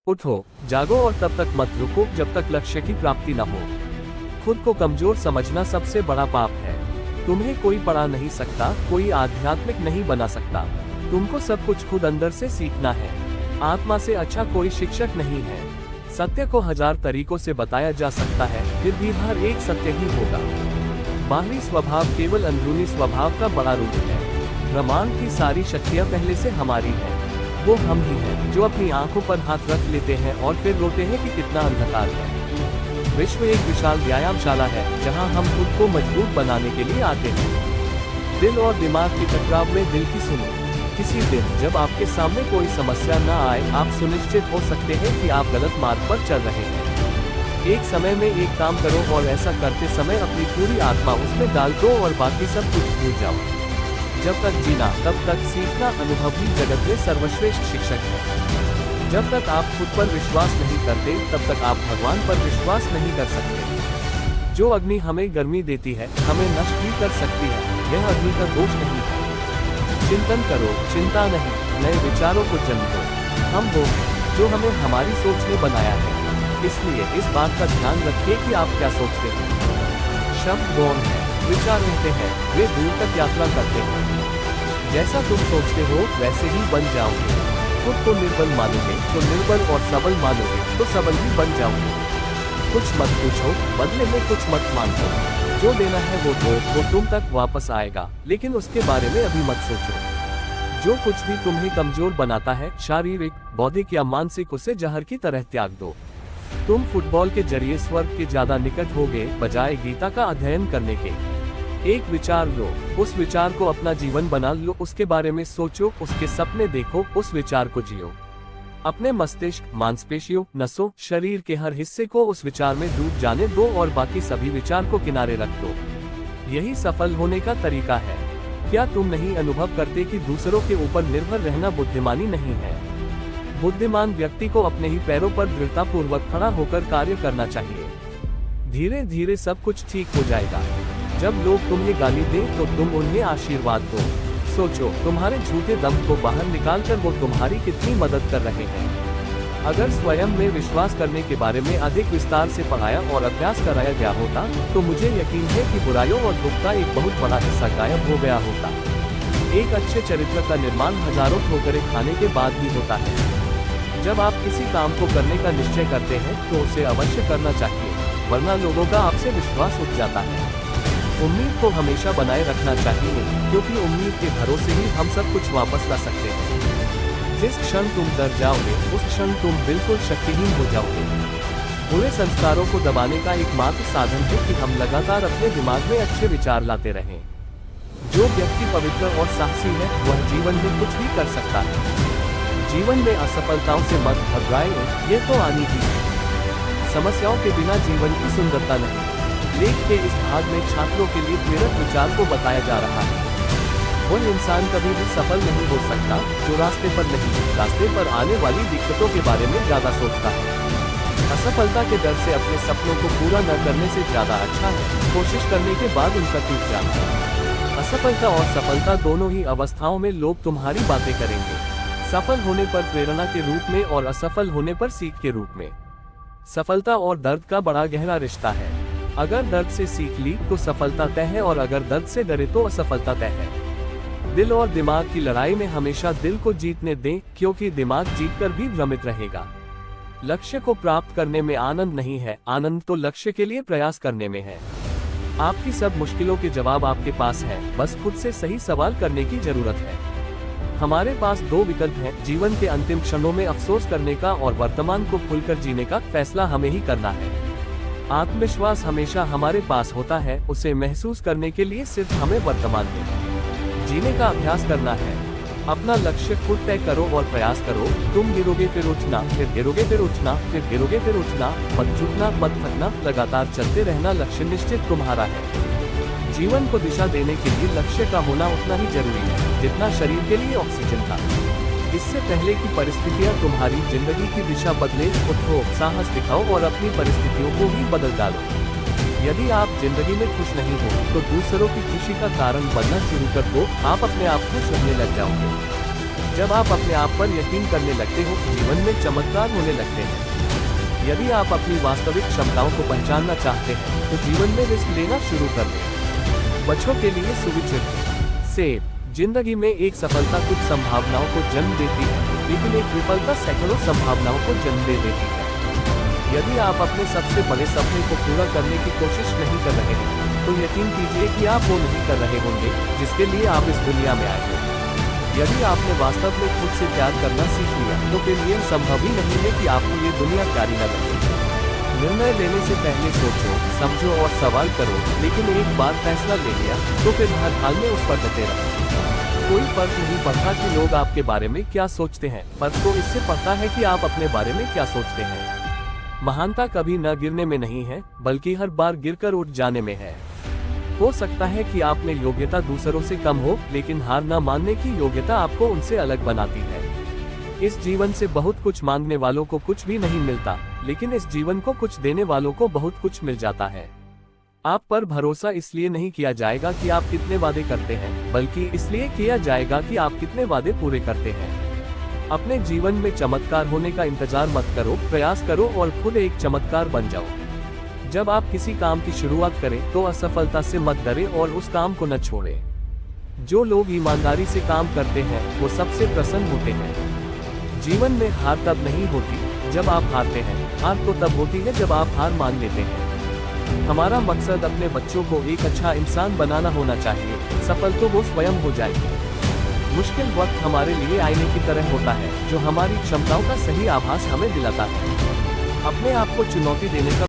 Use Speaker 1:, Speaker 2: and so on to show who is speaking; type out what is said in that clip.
Speaker 1: उठो, जागो और तब तक मत रुको जब तक लक्ष्य की प्राप्ति न हो। खुद को कमजोर समझना सबसे बड़ा पाप है। तुम्हें कोई पढ़ा नहीं सकता, कोई आध्यात्मिक नहीं बना सकता। तुमको सब कुछ खुद अंदर से सीखना है। आत्मा से अच्छा कोई शिक्षक नहीं है। सत्य को 1000 तरीकों से बताया जा सकता है, फिर भी हर एक सत्य ही होगा। बाहरी स्वभाव केवल अंदरूनी स्वभाव का बड़ा रूप है। ब्रह्मांड की सारी शक्तियाँ पहले से हमारी है। वो हम ही हैं जो अपनी आंखों पर हाथ रख लेते हैं और फिर रोते हैं कि कितना अंधकार है। विश्व एक विशाल व्यायामशाला है जहां हम खुद को मजबूत बनाने के लिए आते हैं। दिल और दिमाग की टकराव में दिल की सुनो। किसी दिन जब आपके सामने कोई समस्या न आए, आप सुनिश्चित हो सकते हैं कि आप गलत मार्ग पर चल रहे हैं। एक समय में एक काम करो और ऐसा करते समय अपनी पूरी आत्मा उसमें डाल दो और बाकी सब कुछ भूल जाओ। जब तक जीना तब तक सीखना, अनुभव ही जगत में सर्वश्रेष्ठ शिक्षक है। जब तक आप खुद पर विश्वास नहीं करते तब तक आप भगवान पर विश्वास नहीं कर सकते। जो अग्नि हमें गर्मी देती है, हमें नष्ट भी कर सकती है, यह अग्नि का दोष नहीं है। चिंतन करो, चिंता नहीं, नए विचारों को जन्म दो। हम वो हैं जो हमें हमारी सोच ने बनाया है, इसलिए इस बात का ध्यान रखिए कि आप क्या सोचते हैं। शब्द गौण है, विचार रहते हैं, वे दूर तक यात्रा करते हैं। जैसा तुम सोचते हो वैसे ही बन जाओगे। खुद को निर्बल मानोगे तो निर्बल, और सबल मानोगे तो सबल ही बन जाओगे। कुछ मत पूछो, बदले में कुछ मत मांगो। जो देना है वो दो, वो तुम तक वापस आएगा, लेकिन उसके बारे में अभी मत सोचो। जो कुछ भी तुम्हें कमजोर बनाता है, शारीरिक, बौद्धिक या मानसिक, उसे जहर की तरह त्याग दो। तुम फुटबॉल के जरिए स्वर्ग के ज्यादा निकट होगे बजाय गीता का अध्ययन करने के। एक विचार लो, उस विचार को अपना जीवन बना लो, उसके बारे में सोचो, उसके सपने देखो, उस विचार को जियो। अपने मस्तिष्क, मांसपेशियों, नसों, शरीर के हर हिस्से को उस विचार में डूब जाने दो और बाकी सभी विचार को किनारे रख दो। यही सफल होने का तरीका है। क्या तुम नहीं अनुभव करते कि दूसरों के ऊपर निर्भर रहना बुद्धिमानी नहीं है? बुद्धिमान व्यक्ति को अपने ही पैरों पर दृढ़ता पूर्वक खड़ा होकर कार्य करना चाहिए। धीरे धीरे सब कुछ ठीक हो जाएगा। जब लोग तुम्हें गाली दें तो तुम उन्हें आशीर्वाद दो। सोचो, तुम्हारे झूठे दम को बाहर निकालकर वो तुम्हारी कितनी मदद कर रहे हैं। अगर स्वयं में विश्वास करने के बारे में अधिक विस्तार से पढ़ाया और अभ्यास कराया गया होता तो मुझे यकीन है कि बुराइयों और दुख का एक बहुत बड़ा हिस्सा गायब हो गया होता। एक अच्छे चरित्र का निर्माण हजारों ठोकरें खाने के बाद ही होता है। जब आप किसी काम को करने का निश्चय करते हैं तो उसे अवश्य करना चाहिए, वरना लोगों का आपसे विश्वास उठ जाता है। उम्मीद को हमेशा बनाए रखना चाहिए, क्योंकि उम्मीद के भरोसे ही हम सब कुछ वापस ला सकते हैं। जिस क्षण तुम डर जाओगे उस क्षण तुम बिल्कुल शक्तिहीन हो जाओगे। बुरे संस्कारों को दबाने का एकमात्र साधन है कि हम लगातार अपने दिमाग में अच्छे विचार लाते रहें। जो व्यक्ति पवित्र और साहसी है वह जीवन में कुछ भी कर सकता है। जीवन में असफलताओं से मत घबराएं, ये तो आनी ही है। समस्याओं के बिना जीवन की सुंदरता नहीं। लेख के इस भाग में छात्रों के लिए प्रेरक विचार को बताया जा रहा है। वह इंसान कभी भी सफल नहीं हो सकता जो रास्ते पर नहीं, रास्ते पर आने वाली दिक्कतों के बारे में ज्यादा सोचता है। असफलता के डर से अपने सपनों को पूरा न करने से ज्यादा अच्छा है कोशिश करने के बाद उनका टूट जाना। असफलता और सफलता दोनों ही अवस्थाओं में लोग तुम्हारी बातें करेंगे। सफल होने पर प्रेरणा के रूप में और असफल होने पर सीख के रूप में। सफलता और दर्द का बड़ा गहरा रिश्ता है। अगर दर्द से सीख ली तो सफलता तय है, और अगर दर्द से डरे तो असफलता तय है। दिल और दिमाग की लड़ाई में हमेशा दिल को जीतने दें, क्योंकि दिमाग जीतकर भी भ्रमित रहेगा। लक्ष्य को प्राप्त करने में आनंद नहीं है, आनंद तो लक्ष्य के लिए प्रयास करने में है। आपकी सब मुश्किलों के जवाब आपके पास है, बस खुद से सही सवाल करने की जरूरत है। हमारे पास दो विकल्प हैं, जीवन के अंतिम क्षणों में अफसोस करने का और वर्तमान को खुलकर जीने का। फैसला हमें ही करना है। आत्मविश्वास हमेशा हमारे पास होता है, उसे महसूस करने के लिए सिर्फ हमें वर्तमान में जीने का अभ्यास करना है। अपना लक्ष्य खुद तय करो और प्रयास करो। तुम गिरोगे फिर उठना, फिर गिरोगे फिर उठना, फिर गिरोगे फिर उठना। मत झुकना, मत थकना, लगातार चलते रहना। लक्ष्य निश्चित तुम्हारा है। जीवन को दिशा देने के लिए लक्ष्य का होना उतना ही जरूरी है जितना शरीर के लिए ऑक्सीजन का। इससे पहले कि परिस्थितियां तुम्हारी जिंदगी की दिशा बदले, उठो, साहस दिखाओ और अपनी परिस्थितियों को ही बदल डालो। यदि आप जिंदगी में खुश नहीं हो तो दूसरों की खुशी का कारण बनना शुरू कर दो। आप अपने आप खुश रहने लग जाओगे। जब आप अपने आप पर यकीन करने लगते हो, जीवन में चमत्कार होने लगते हैं। यदि आप अपनी वास्तविक क्षमताओं को पहचानना चाहते हैं, तो जीवन में रिस्क लेना शुरू कर दें। बच्चों के लिए सुविचार सेब। जिंदगी में एक सफलता कुछ संभावनाओं को जन्म देती है, लेकिन एक विफलता सैकड़ों संभावनाओं को जन्म दे देती है। यदि आप अपने सबसे बड़े सपने को पूरा करने की कोशिश नहीं कर रहे हैं, तो यकीन कीजिए कि आप वो नहीं कर रहे होंगे जिसके लिए आप इस दुनिया में आए हो। यदि आपने वास्तव में खुद से प्यार करना सीख लिया, तो फिर यह संभव ही नहीं है कि आपको ये दुनिया प्यारी न लगे। निर्णय लेने से पहले सोचो, समझो और सवाल करो, लेकिन एक बार फैसला ले लिया, तो फिर हर हाल में उस पर डटे रहो। कोई फर्क नहीं पड़ता कि लोग आपके बारे में क्या सोचते हैं, फर्क तो इससे पड़ता है कि आप अपने बारे में क्या सोचते हैं। महानता कभी न गिरने में नहीं है, बल्कि हर बार गिरकर उठ जाने में है। हो सकता है कि आप में योग्यता दूसरों से कम हो, लेकिन हार न मानने की योग्यता आपको उनसे अलग बनाती है। इस जीवन से बहुत कुछ मांगने वालों को कुछ भी नहीं मिलता, लेकिन इस जीवन को कुछ देने वालों को बहुत कुछ मिल जाता है। आप पर भरोसा इसलिए नहीं किया जाएगा कि आप कितने वादे करते हैं, बल्कि इसलिए किया जाएगा कि आप कितने वादे पूरे करते हैं। अपने जीवन में चमत्कार होने का इंतजार मत करो, प्रयास करो और खुद एक चमत्कार बन जाओ। जब आप किसी काम की शुरुआत करें, तो असफलता से मत डरें और उस काम को न छोड़ें। जो लोग ईमानदारी से काम करते हैं, वो सबसे प्रसन्न होते हैं। जीवन में हार तब नहीं होती जब आप हारते हैं, हार तो तब होती है जब आप हार मान लेते हैं। हमारा मकसद अपने बच्चों को एक अच्छा इंसान बनाना होना चाहिए, सफल तो वो स्वयं हो जाएंगे। मुश्किल वक्त हमारे लिए आईने की तरह होता है, जो हमारी क्षमताओं का सही आभास हमें दिलाता है। अपने आप को चुनौती देने का